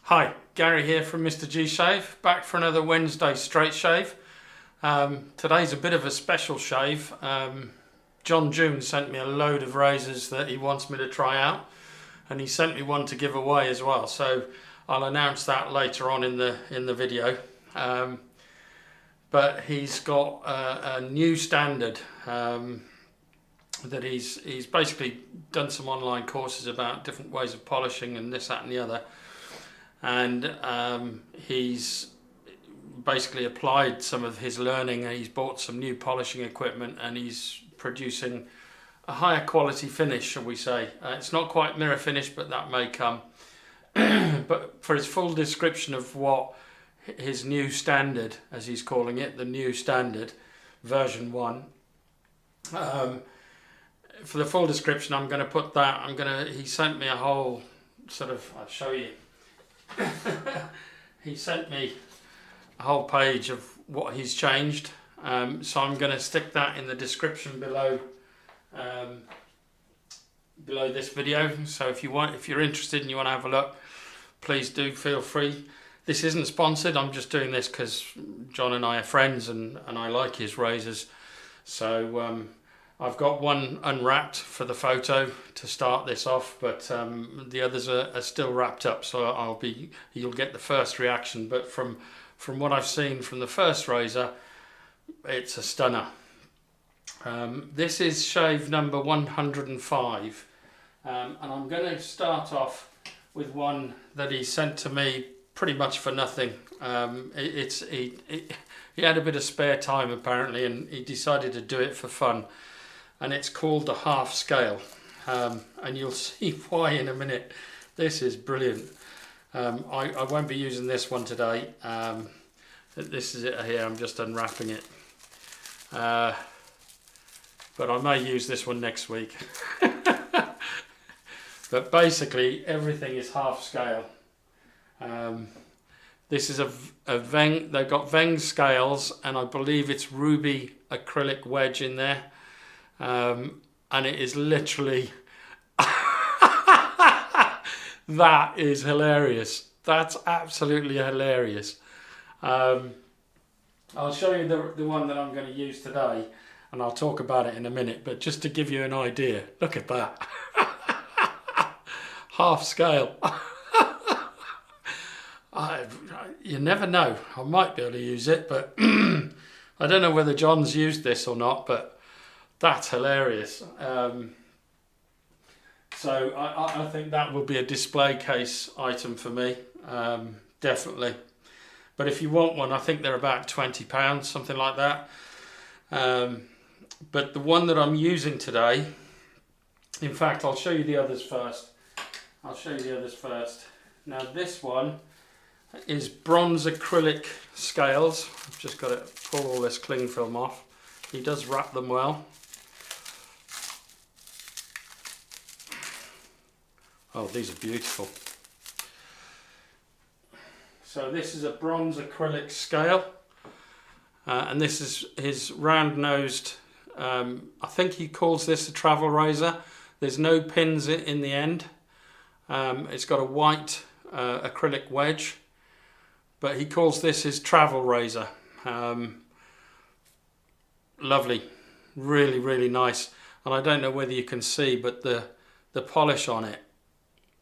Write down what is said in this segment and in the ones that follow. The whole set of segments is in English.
Hi, Gary here from Mr. G Shave, back for another Wednesday straight shave. Today's a bit of a special shave. John June sent me a load of razors that he wants me to try out, and he sent me one to give away as well, so I'll announce that later on in the video. But he's got a new standard that he's basically done some online courses about different ways of polishing and this, that and the other. And he's basically applied some of his learning, and he's bought some new polishing equipment, and he's producing a higher quality finish, shall we say. It's not quite mirror finish, but that may come. But for his full description of what his new standard, as he's calling it, the new standard version 1, for the full description I'm going to put that, he sent me a whole sort of, I'll show you. He sent me a whole page of what he's changed, so I'm going to stick that in the description below this video. So if you're interested and you want to have a look, please do feel free. This isn't sponsored, I'm just doing this because John and I are friends, and I like his razors. So I've got one unwrapped for the photo to start this off, but the others are still wrapped up, so you'll get the first reaction. But from what I've seen from the first razor, it's a stunner. This is shave number 105, and I'm going to start off with one that he sent to me pretty much for nothing. He had a bit of spare time apparently, and he decided to do it for fun. And it's called the half scale, and you'll see why in a minute. This is brilliant. I won't be using this one today. This is it here, I'm just unwrapping it, but I may use this one next week. But basically everything is half scale. This is a Veng, they've got Veng scales, and I believe it's ruby acrylic wedge in there. And it is literally that is hilarious. That's absolutely hilarious. I'll show you the one that I'm going to use today, and I'll talk about it in a minute, but just to give you an idea, look at that. Half scale. You never know, I might be able to use it, but I don't know whether John's used this or not, but that's hilarious. So I think that will be a display case item for me, definitely. But if you want one, I think they're about £20, something like that. But the one that I'm using today, in fact, I'll show you the others first. Now this one is bronze acrylic scales. I've just got to pull all this cling film off. He does wrap them well. Oh, these are beautiful. So this is a bronze acrylic scale, and this is his round-nosed, I think he calls this a travel razor. There's no pins in the end. It's got a white acrylic wedge, but he calls this his travel razor. Lovely, really, really nice. And I don't know whether you can see, but the polish on it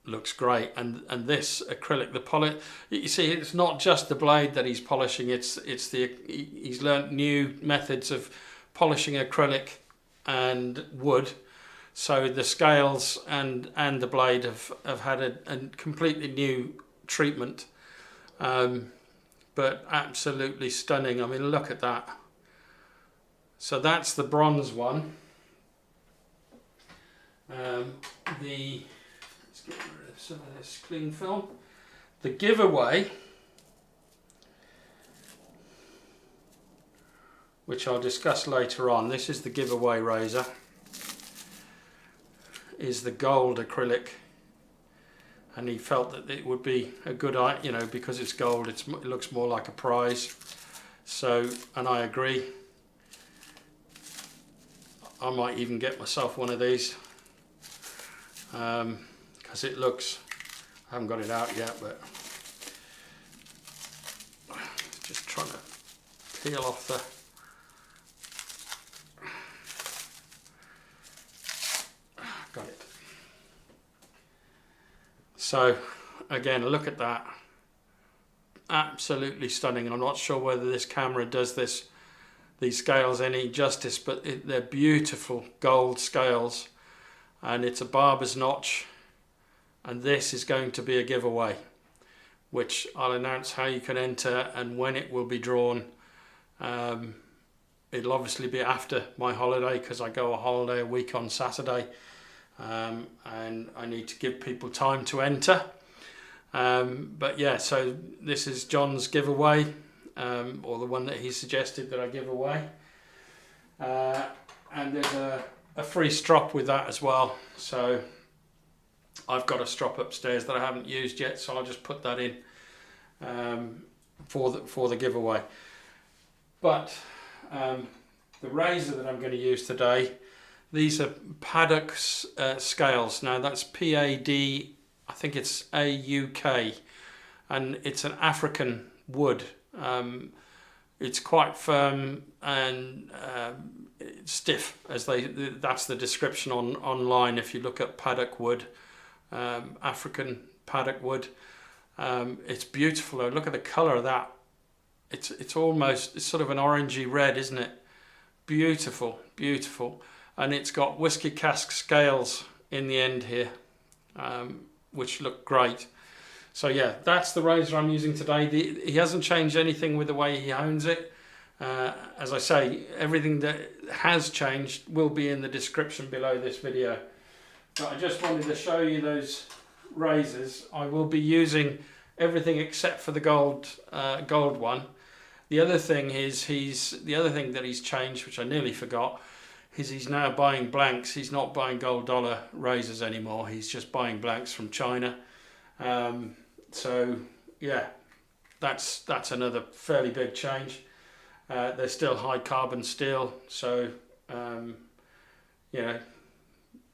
looks great, and this acrylic, the polish, you see, it's not just the blade that he's polishing, he's learnt new methods of polishing acrylic and wood, so the scales and the blade have had a completely new treatment, but absolutely stunning. I mean, look at that. So that's the bronze one. Let's get rid of some of this cling film. The giveaway, which I'll discuss later on, this is the giveaway razor, is the gold acrylic, and he felt that it would be a good, because it's gold, it looks more like a prize. So, and I agree. I might even get myself one of these. Because it looks, I haven't got it out yet, but peel off the... Got it. So again, look at that. Absolutely stunning. I'm not sure whether this camera does these scales any justice, but they're beautiful gold scales, and it's a barber's notch, and this is going to be a giveaway, which I'll announce how you can enter and when it will be drawn. It'll obviously be after my holiday, because I go a holiday a week on Saturday, and I need to give people time to enter. But yeah, so this is John's giveaway, or the one that he suggested that I give away. And there's a free strop with that as well. So I've got a strop upstairs that I haven't used yet, so I'll just put that in for the giveaway. But the razor that I'm going to use today, these are Padauk scales. Now that's PAD, I think it's AUK, and it's an African wood. It's quite firm and stiff, that's the description online. If you look at Padauk wood, African Padauk wood, it's beautiful. Look at the colour of that. It's sort of an orangey red, isn't it? Beautiful, beautiful. And it's got whiskey cask scales in the end here, which look great. So yeah, that's the razor I'm using today. He hasn't changed anything with the way he owns it. As I say, everything that has changed will be in the description below this video. But I just wanted to show you those razors. I will be using everything except for the gold one. The other thing is the other thing that he's changed, which I nearly forgot, is he's now buying blanks. He's not buying gold dollar razors anymore. He's just buying blanks from China. So yeah, that's another fairly big change. They're still high carbon steel, so you know,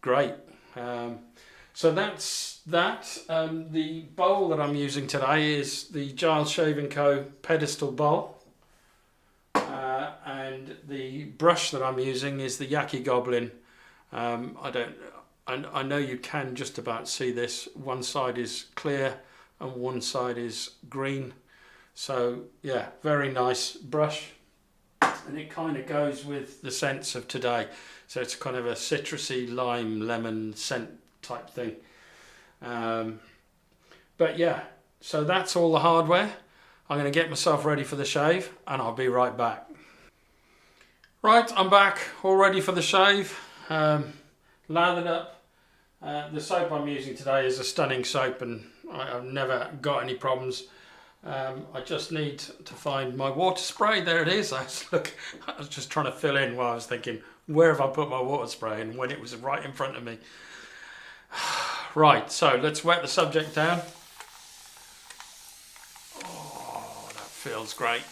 great. So that's that. The bowl that I'm using today is the Giles Shaving Co. pedestal bowl. And the brush that I'm using is the Yaki Goblin. I know you can just about see this. One side is clear and one side is green. So yeah, very nice brush. And it kind of goes with the scents of today. So it's kind of a citrusy lime lemon scent type thing. But yeah, so that's all the hardware. I'm going to get myself ready for the shave and I'll be right back. Right, I'm back, all ready for the shave, lathered up. The soap I'm using today is a stunning soap, and I've never got any problems. I just need to find my water spray. There it is. I was just trying to fill in while I was thinking, where have I put my water spray, and when it was right in front of me. Right, so let's wet the subject down. Oh, that feels great.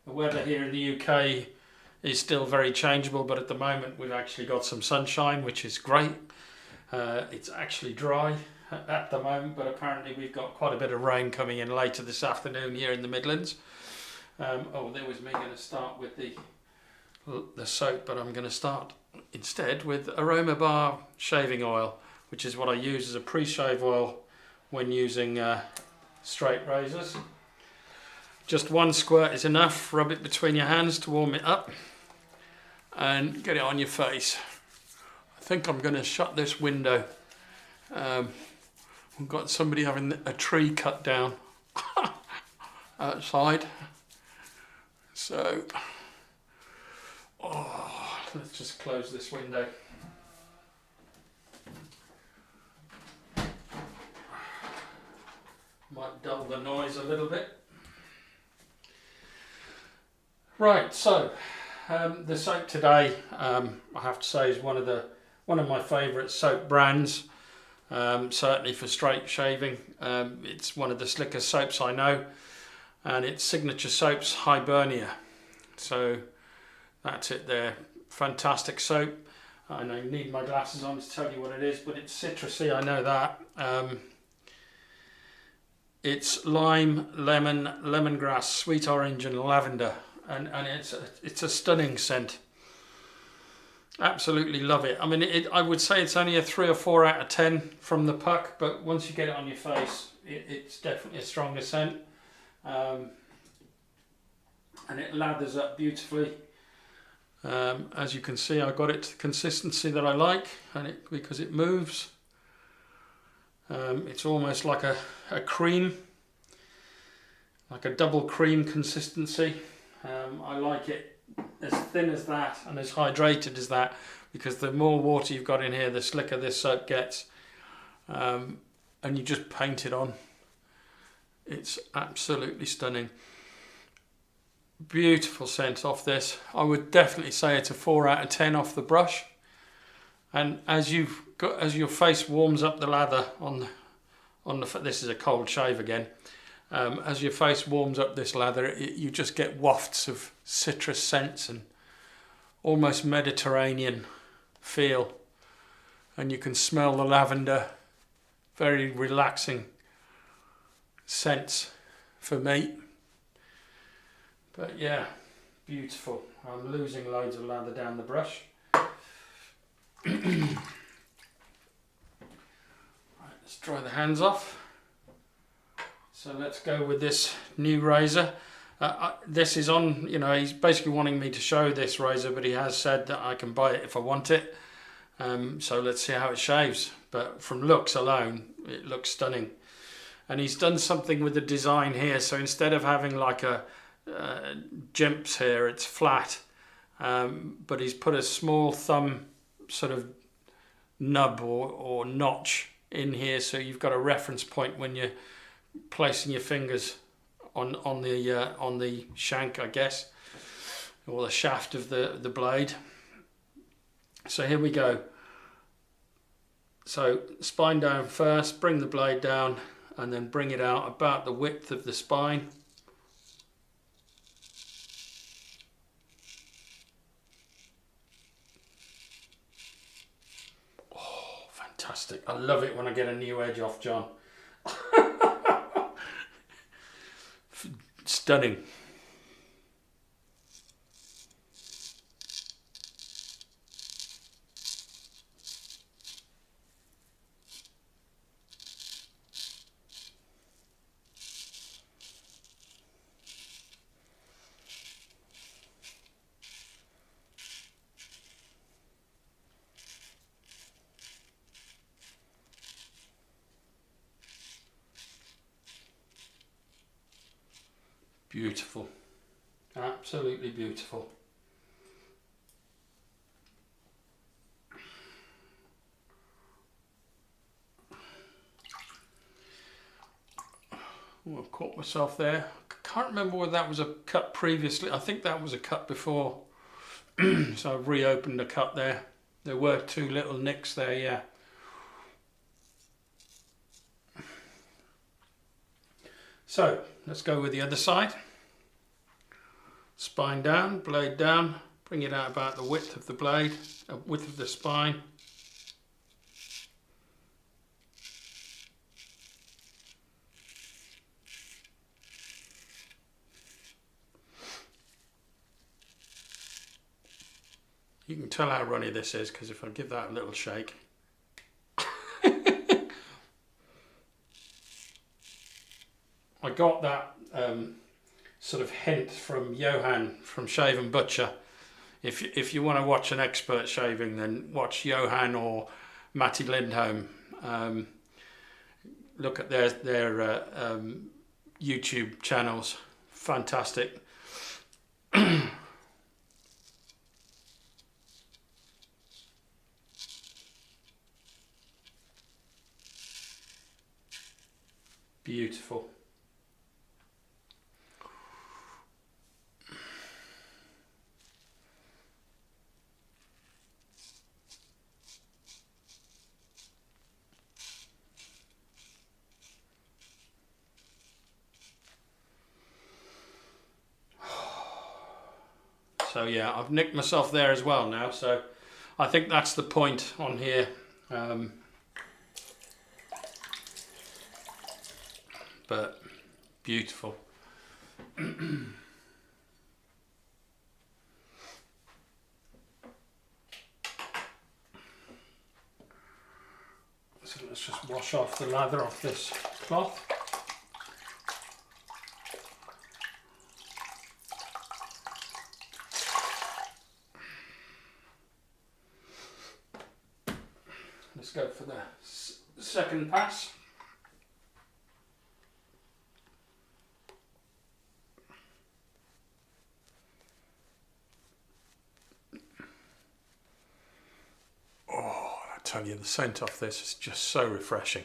The weather here in the UK is still very changeable, but at the moment we've actually got some sunshine, which is great. It's actually dry at the moment, but apparently we've got quite a bit of rain coming in later this afternoon here in the Midlands. Oh, there was me going to start with the soap, but I'm going to start instead with Aroma Bar shaving oil, which is what I use as a pre-shave oil when using straight razors. Just one squirt is enough. Rub it between your hands to warm it up and get it on your face. I think I'm going to shut this window. We've got somebody having a tree cut down outside. So, let's just close this window. Might dull the noise a little bit. Right, so the soap today, I have to say, is one of my favourite soap brands. Certainly for straight shaving. It's one of the slickest soaps I know, and it's Signature Soap's Hibernia. So that's it there. Fantastic soap. I need my glasses on to tell you what it is, but it's citrusy, I know that. It's lime, lemon, lemongrass, sweet orange and lavender, and it's a stunning scent. Absolutely love it. I mean, I would say it's only a 3 or 4 out of 10 from the puck, but once you get it on your face, it's definitely a stronger scent. And it lathers up beautifully. As you can see, I got it to the consistency that I like, and because it moves. It's almost like a cream, like a double cream consistency. I like it as thin as that and as hydrated as that, because the more water you've got in here, the slicker this soap gets. And you just paint it on. It's absolutely stunning. Beautiful scent off this. I would definitely say it's a 4 out of 10 off the brush. And as your face warms up the lather this is a cold shave again. As your face warms up this lather, you just get wafts of citrus scents and almost Mediterranean feel, and you can smell the lavender. Very relaxing scents for me. But yeah, beautiful. I'm losing loads of lather down the brush. Right, let's dry the hands off. So let's go with this new razor. This is on, he's basically wanting me to show this razor, but he has said that I can buy it if I want it. So let's see how it shaves. But from looks alone, it looks stunning. And he's done something with the design here. So instead of having like a jimps here, it's flat. But he's put a small thumb sort of nub or notch in here, so you've got a reference point when you're placing your fingers on the shank, I guess, or the shaft of the blade. So here we go. So spine down first, bring the blade down, and then bring it out about the width of the spine. Fantastic. I love it when I get a new edge off John. Stunning. Beautiful. Absolutely beautiful. Oh, I've caught myself there. I can't remember whether that was a cut previously. I think that was a cut before. So I've reopened the cut there. There were 2 little nicks there, yeah. So let's go with the other side. Spine down, blade down, bring it out about the width of the blade, width of the spine. You can tell how runny this is because if I give that a little shake. I got that sort of hint from Johan from Shave and Butcher. If you want to watch an expert shaving, then watch Johan or Matty Lindholm. Look at their YouTube channels. Fantastic. Beautiful. So yeah, I've nicked myself there as well now, so I think that's the point on here. but beautiful. So let's just wash off the lather off this cloth. Let's go for the second pass. I tell you, the scent off this is just so refreshing.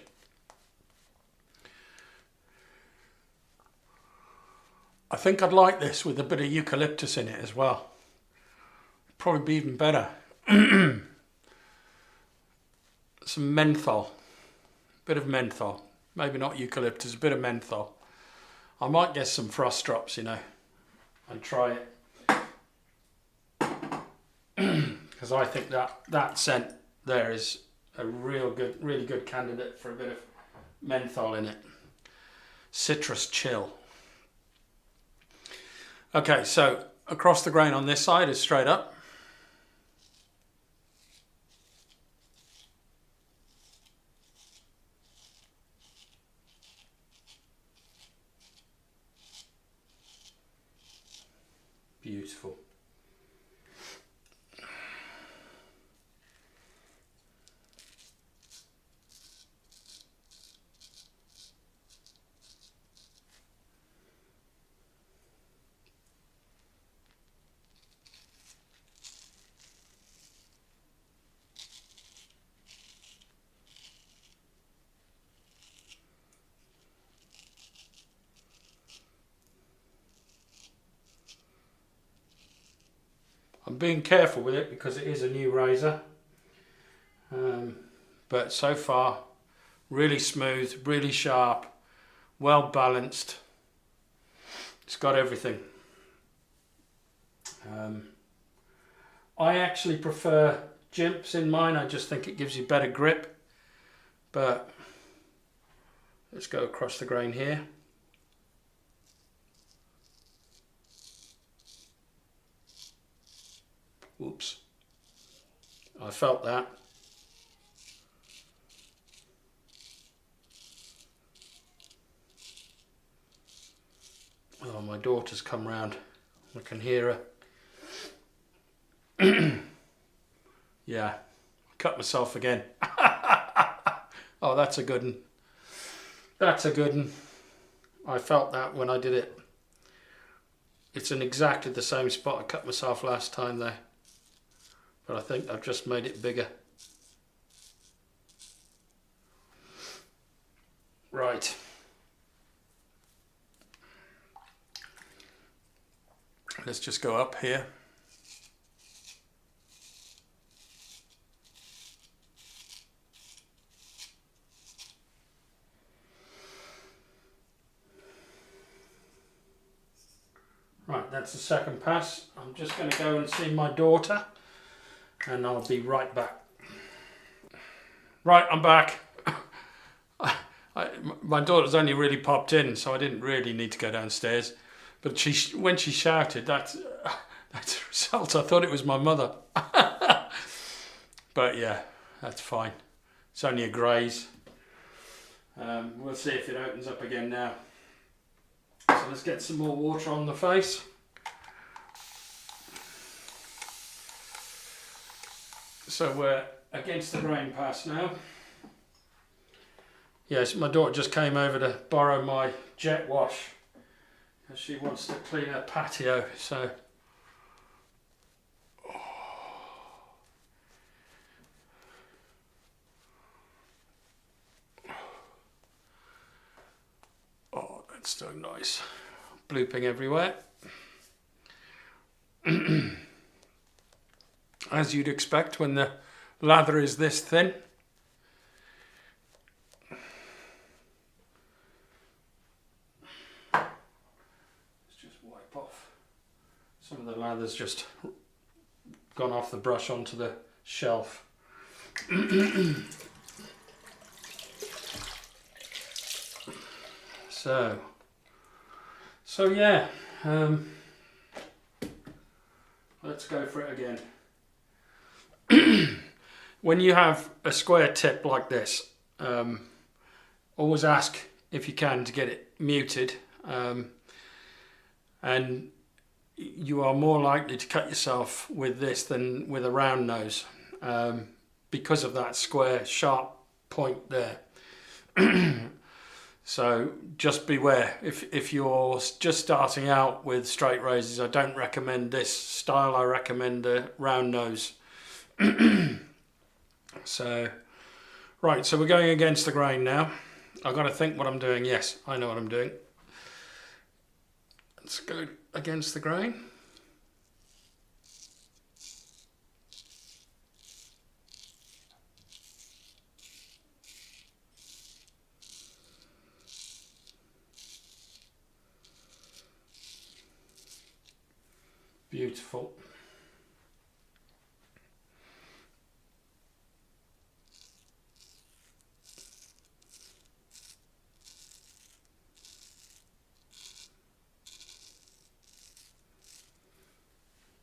I think I'd like this with a bit of eucalyptus in it as well. Probably be even better. Some menthol, bit of menthol, maybe not eucalyptus, a bit of menthol. I might get some frost drops, you know, and try it, because I think that scent there is a really good candidate for a bit of menthol in it. Citrus chill. Okay, so across the grain on this side is straight up. Beautiful. I'm being careful with it because it is a new razor, but so far really smooth, really sharp, well balanced. It's got everything. I actually prefer jimps in mine. I just think it gives you better grip, but let's go across the grain here. Oops, I felt that. Oh, my daughter's come round. I can hear her. Yeah, I cut myself again. Oh, that's a good one. That's a good one. I felt that when I did it. It's in exactly the same spot I cut myself last time though. But I think I've just made it bigger. Right. Let's just go up here. Right, that's the second pass. I'm just going to go and see my daughter and I'll be right back. Right, I'm back. My daughter's only really popped in, so I didn't really need to go downstairs. But when she shouted, that's a result. I thought it was my mother. But yeah, that's fine. It's only a graze. We'll see if it opens up again now. So let's get some more water on the face. So we're against the grain pass now. Yes, my daughter just came over to borrow my jet wash because she wants to clean her patio. So oh, that's so nice. Blooping everywhere. As you'd expect when the lather is this thin. Let's just wipe off. Some of the lather's just gone off the brush onto the shelf. So yeah, let's go for it again. When you have a square tip like this, always ask if you can to get it muted, and you are more likely to cut yourself with this than with a round nose, because of that square sharp point there. So just beware. If you're just starting out with straight razors, I don't recommend this style. I recommend the round nose. So, right, so we're going against the grain now. I've got to think what I'm doing. Yes, I know what I'm doing. Let's go against the grain. Beautiful.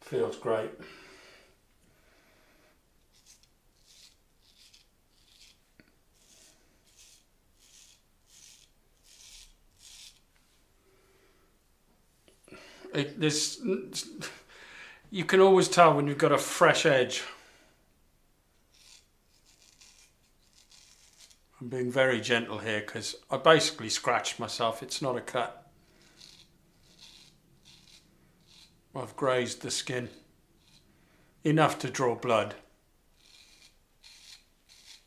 Feels great. You can always tell when you've got a fresh edge. I'm being very gentle here because I basically scratched myself. It's not a cut. I've grazed the skin enough to draw blood,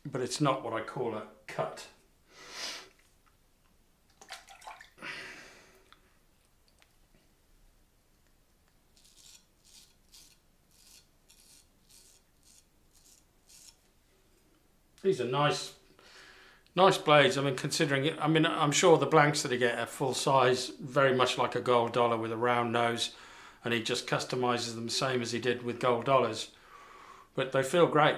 but it's not what I call a cut. These are nice blades. I mean, considering it, I mean, I'm sure the blanks that I get are full size, very much like a gold dollar with a round nose, and he just customizes them same as he did with gold dollars, but they feel great.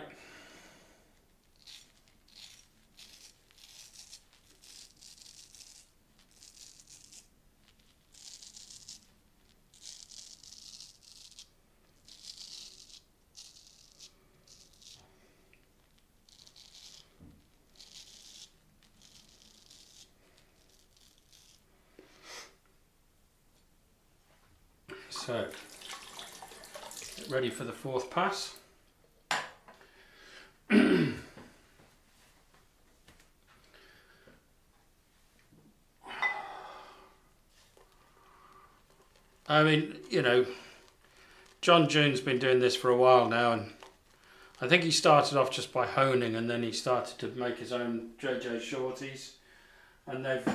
So, get ready for the fourth pass. I mean, you know, John June's been doing this for a while now, and I think he started off just by honing, and then he started to make his own JJ Shorties, and they've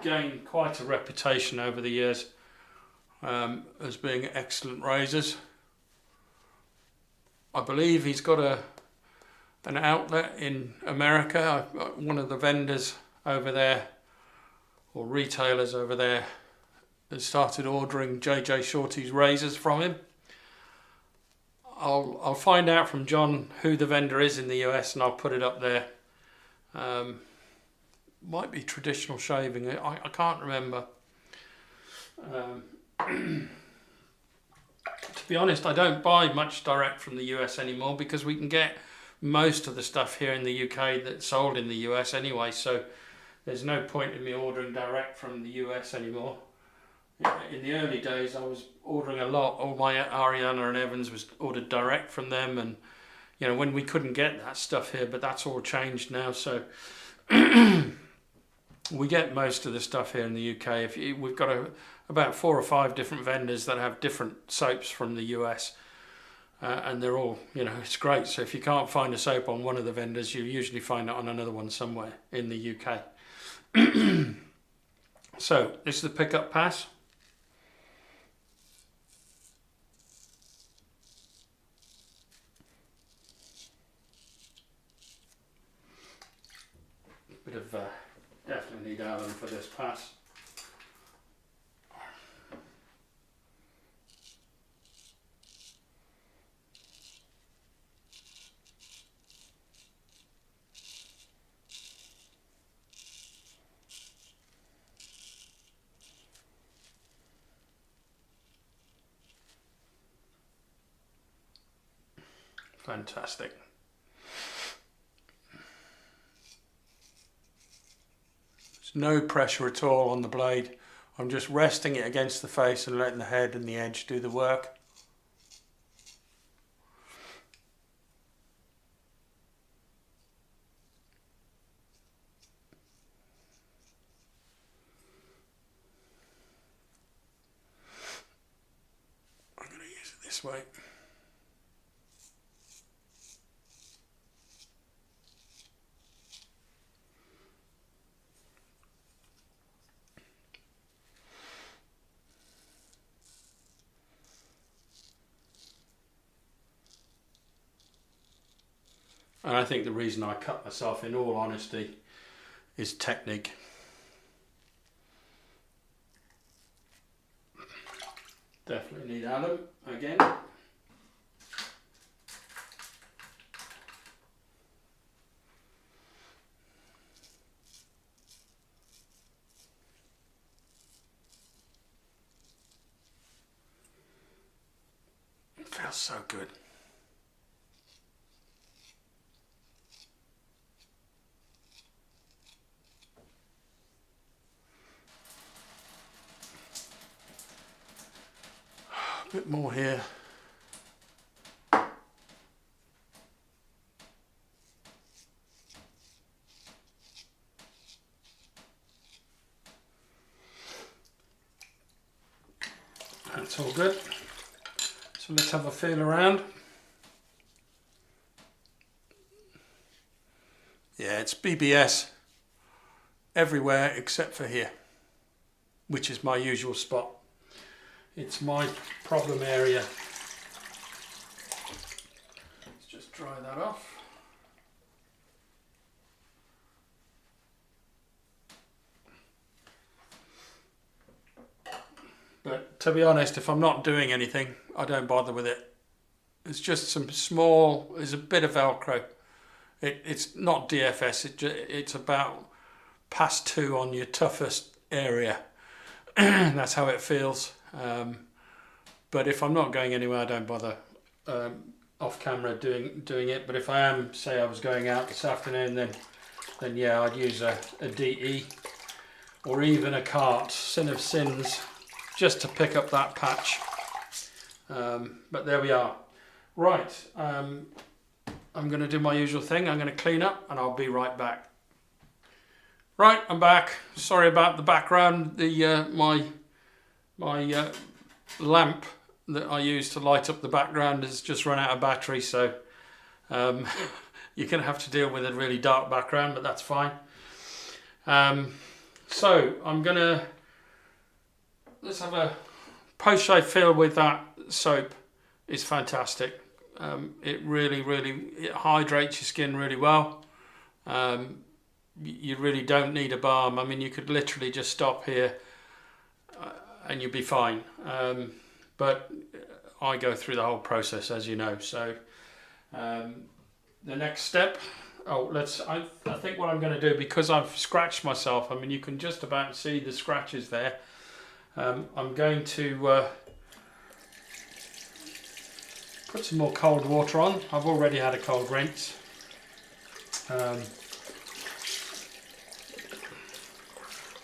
gained quite a reputation over the years as being excellent razors. I believe he's got an outlet in America. One of the vendors over there, or retailers over there, has started ordering JJ Shorty's razors from him. I'll find out from John who the vendor is in the US, and I'll put it up there. Might be Traditional Shaving. I can't remember. To be honest, I don't buy much direct from the US anymore because we can get most of the stuff here in the UK that's sold in the US anyway, so there's no point in me ordering direct from the US anymore. In the early days I was ordering a lot. All my Ariana and Evans was ordered direct from them, and you know, when we couldn't get that stuff here, but that's all changed now, so we get most of the stuff here in the UK. We've got about 4 or 5 different vendors that have different soaps from the US, and they're all, you know, it's great. So if you can't find a soap on one of the vendors, you usually find it on another one somewhere in the UK. So this is the pickup pass. Bit of definitely need Allen for this pass. Fantastic. There's no pressure at all on the blade. I'm just resting it against the face and letting the head and the edge do the work. I'm going to use it this way. And I think the reason I cut myself, in all honesty, is technique. Definitely need alum again. It feels so good. A bit more here. That's all good. So let's have a feel around. Yeah, it's BBS everywhere except for here, which is my usual spot. It's my problem area. Let's just dry that off. But to be honest, if I'm not doing anything, I don't bother with it. It's just some small, there's a bit of Velcro. It's not DFS, it's about past 2 on your toughest area. That's how it feels. But if I'm not going anywhere, I don't bother off camera doing it. But if I am, say I was going out this afternoon, then yeah, I'd use a DE or even a cart, sin of sins, just to pick up that patch. But there we are. Right, I'm going to do my usual thing. I'm going to clean up and I'll be right back. Right, I'm back. Sorry about the background. My lamp that I use to light up the background has just run out of battery, so you're going to have to deal with a really dark background, but that's fine. So I'm going to, let's have a post-shave feel with that soap. Is fantastic. It really it hydrates your skin really well. You really don't need a balm. I mean, you could literally just stop here and you'll be fine. But I go through the whole process, as you know. So the next step, I think what I'm going to do, because I've scratched myself, I mean, you can just about see the scratches there. I'm going to put some more cold water on. I've already had a cold rinse.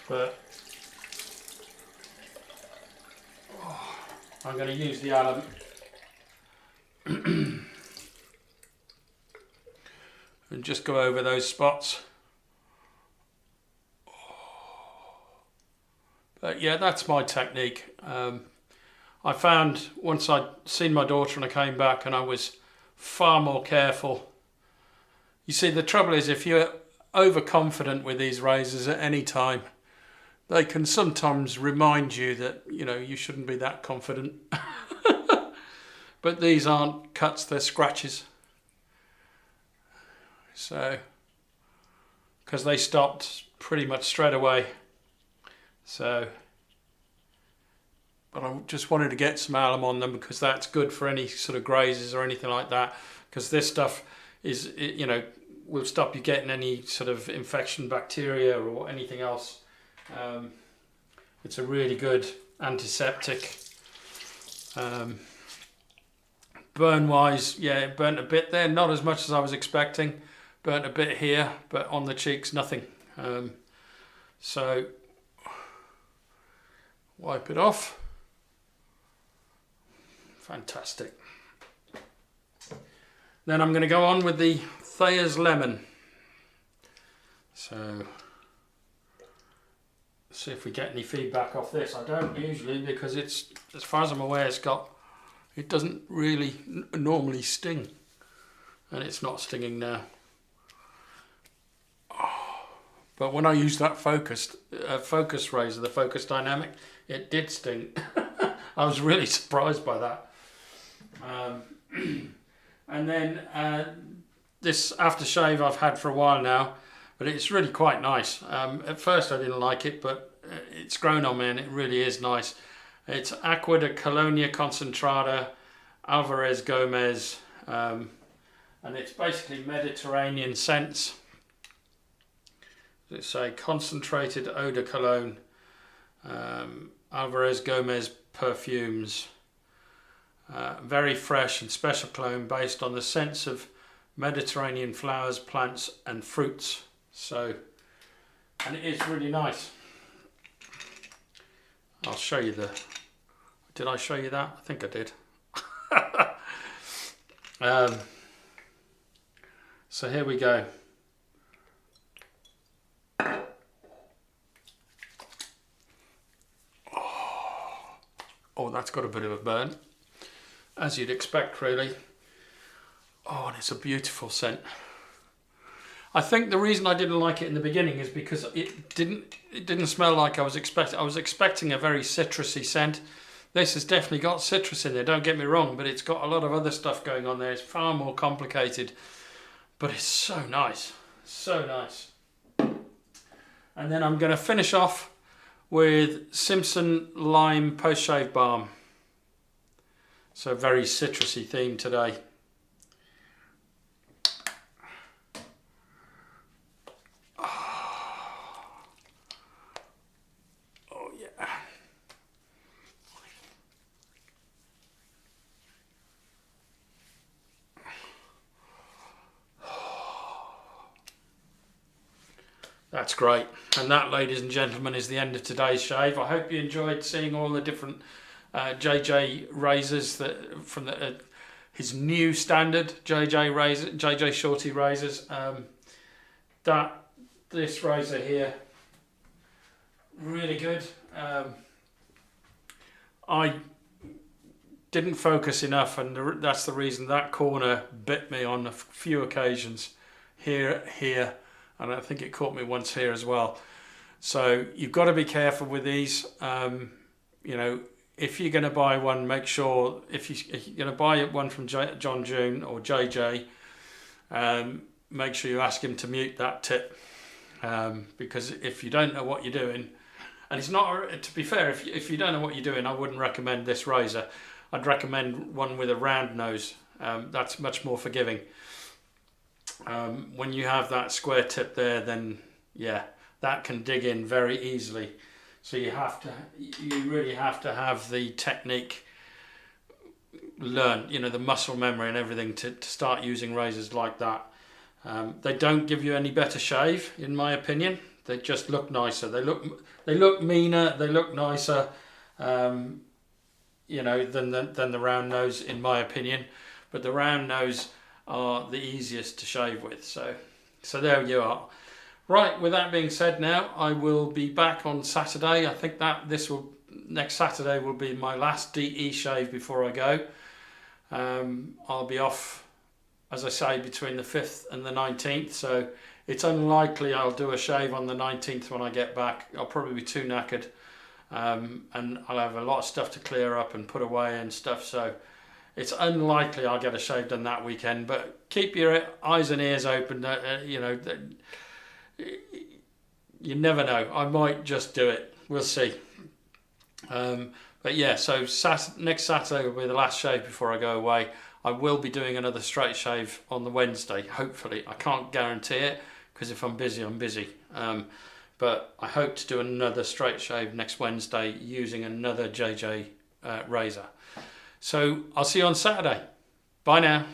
But I'm going to use the alum and just go over those spots. But yeah, that's my technique. I found once I'd seen my daughter and I came back and I was far more careful. You see, the trouble is if you're overconfident with these razors at any time, they can sometimes remind you that, you know, you shouldn't be that confident. But these aren't cuts, they're scratches. So, because they stopped pretty much straight away. So, but I just wanted to get some alum on them because that's good for any sort of grazes or anything like that. Because this stuff is, you know, will stop you getting any sort of infection, bacteria or anything else. It's a really good antiseptic. But burn wise, yeah, it burnt a bit there, not as much as I was expecting. Burnt a bit here, but on the cheeks, nothing. So wipe it off. Fantastic. Then I'm going to go on with the Thayer's Lemon. So see if we get any feedback off this. I don't usually, because it's, as far as I'm aware, it doesn't really normally sting, and it's not stinging now. But when I used that focus razor, the Focus Dynamic, it did sting. I was really surprised by that. And then this aftershave I've had for a while now, but it's really quite nice. At first I didn't like it, but it's grown on me and it really is nice. It's Aqua de Colonia Concentrada, Alvarez Gomez, and it's basically Mediterranean scents. It's a concentrated eau de cologne, Alvarez Gomez perfumes, very fresh and special cologne based on the scents of Mediterranean flowers, plants and fruits. So, and it is really nice. I'll show you did I show you that? I think I did. So here we go. Oh, that's got a bit of a burn, as you'd expect, really. Oh, and it's a beautiful scent. I think the reason I didn't like it in the beginning is because it didn't smell like I was expecting. I was expecting a very citrusy scent. This has definitely got citrus in there, don't get me wrong, but it's got a lot of other stuff going on there. It's far more complicated, but it's so nice, so nice. And then I'm going to finish off with Simpson Lime Post Shave Balm. So very citrusy theme today. Oh yeah. That's great. And that, ladies and gentlemen, is the end of today's shave. I hope you enjoyed seeing all the different JJ razors that from his new standard JJ Shorty razors. This razor here, really good. I didn't focus enough, and that's the reason that corner bit me on a few occasions. Here, and I think it caught me once here as well. So you've got to be careful with these. You know, if you're going to buy one, make sure if you're going to buy one from John June or JJ, make sure you ask him to mute that tip, because if you don't know what you're doing, and it's not, to be fair, if you don't know what you're doing, I wouldn't recommend this razor. I'd recommend one with a round nose. That's much more forgiving. When you have that square tip there, then yeah, that can dig in very easily. So you really have to have the technique learned, you know, the muscle memory and everything to start using razors like that. They don't give you any better shave, in my opinion. They just look nicer. They look meaner. They look nicer, you know, than the round nose, in my opinion. But the round nose are the easiest to shave with. So there you are. Right, with that being said, now I will be back on Saturday. I think that next Saturday will be my last DE shave before I go. I'll be off, as I say, between the 5th and the 19th. So it's unlikely I'll do a shave on the 19th when I get back. I'll probably be too knackered, and I'll have a lot of stuff to clear up and put away and stuff. So it's unlikely I'll get a shave done that weekend. But keep your eyes and ears open. You know, you never know. I might just do it. We'll see. But yeah, so next Saturday will be the last shave before I go away. I will be doing another straight shave on the Wednesday, hopefully. I can't guarantee it, because if I'm busy, I'm busy. But I hope to do another straight shave next Wednesday using another JJ razor. So I'll see you on Saturday. Bye now.